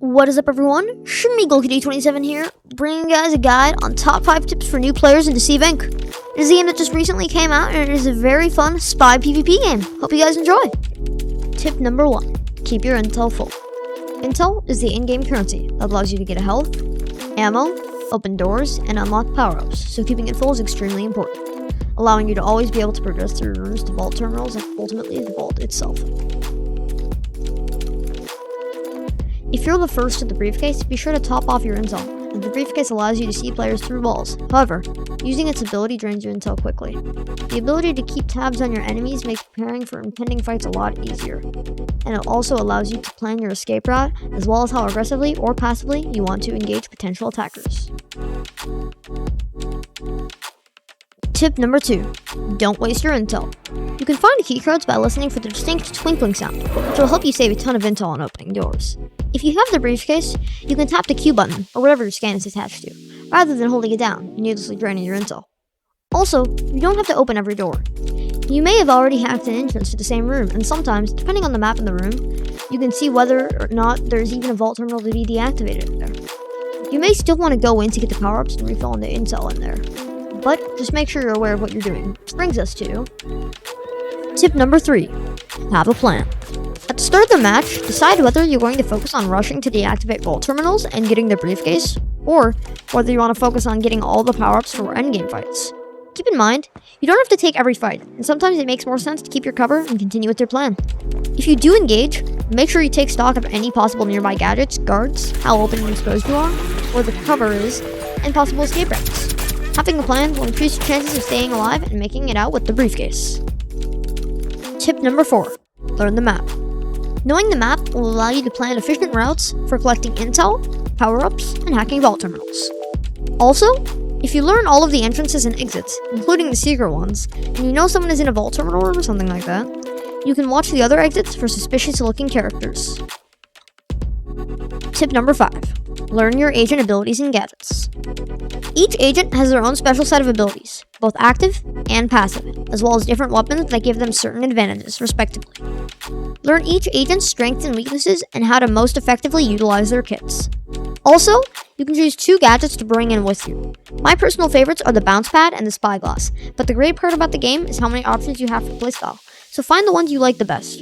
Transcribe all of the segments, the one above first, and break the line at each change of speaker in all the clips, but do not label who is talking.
What is up, everyone? ShmeagleKD27 here, bringing you guys a guide on top 5 tips for new players in Deceive Inc. It is a game that just recently came out, and it is a very fun spy PvP game. Hope you guys enjoy. Tip number 1. Keep your intel full. Intel is the in-game currency that allows you to get a health, ammo, open doors, and unlock power-ups, so keeping it full is extremely important, allowing you to always be able to progress through rooms to vault terminals and ultimately the vault itself. If you're the first to the briefcase, be sure to top off your intel, as the briefcase allows you to see players through walls. However, using its ability drains your intel quickly. The ability to keep tabs on your enemies makes preparing for impending fights a lot easier, and it also allows you to plan your escape route, as well as how aggressively or passively you want to engage potential attackers. Tip number 2. Don't waste your intel. You can find keycards by listening for the distinct twinkling sound, which will help you save a ton of intel on opening doors. If you have the briefcase, you can tap the Q button, or whatever your scan is attached to, rather than holding it down and needlessly draining your intel. Also, you don't have to open every door. You may have already hacked an entrance to the same room, and sometimes, depending on the map in the room, you can see whether or not there's even a vault terminal to be deactivated there. You may still want to go in to get the power-ups and refill the intel in there, but just make sure you're aware of what you're doing. Which brings us to tip number 3. Have a plan. At the start of the match, decide whether you're going to focus on rushing to deactivate vault terminals and getting the briefcase, or whether you want to focus on getting all the power-ups for endgame fights. Keep in mind, you don't have to take every fight, and sometimes it makes more sense to keep your cover and continue with your plan. If you do engage, make sure you take stock of any possible nearby gadgets, guards, how open and exposed you are, where the cover is, and possible escape routes. Having a plan will increase your chances of staying alive and making it out with the briefcase. Tip number 4. Learn the map. Knowing the map will allow you to plan efficient routes for collecting intel, power-ups, and hacking vault terminals. Also, if you learn all of the entrances and exits, including the secret ones, and you know someone is in a vault terminal room or something like that, you can watch the other exits for suspicious-looking characters. Tip number 5. Learn your agent abilities and gadgets. Each agent has their own special set of abilities, both active and passive, as well as different weapons that give them certain advantages, respectively. Learn each agent's strengths and weaknesses and how to most effectively utilize their kits. Also, you can choose 2 gadgets to bring in with you. My personal favorites are the bounce pad and the spyglass, but the great part about the game is how many options you have for playstyle, so find the ones you like the best.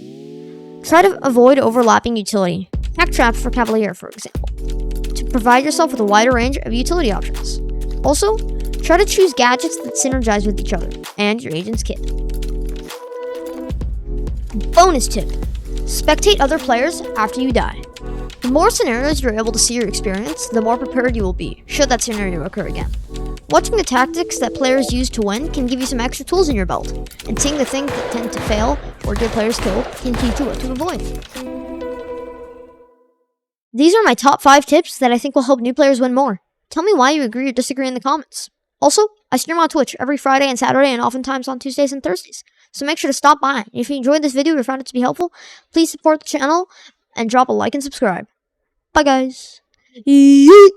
Try to avoid overlapping utility, hack traps for Cavalier for example, to provide yourself with a wider range of utility options. Also, try to choose gadgets that synergize with each other and your agent's kit. Bonus tip. Spectate other players after you die. The more scenarios you're able to see or experience, the more prepared you will be, should that scenario occur again. Watching the tactics that players use to win can give you some extra tools in your belt, and seeing the things that tend to fail or get players killed can teach you what to avoid. These are my top 5 tips that I think will help new players win more. Tell me why you agree or disagree in the comments. Also, I stream on Twitch every Friday and Saturday and oftentimes on Tuesdays and Thursdays, so make sure to stop by. If you enjoyed this video or found it to be helpful, please support the channel and drop a like and subscribe. Bye guys. Yeet.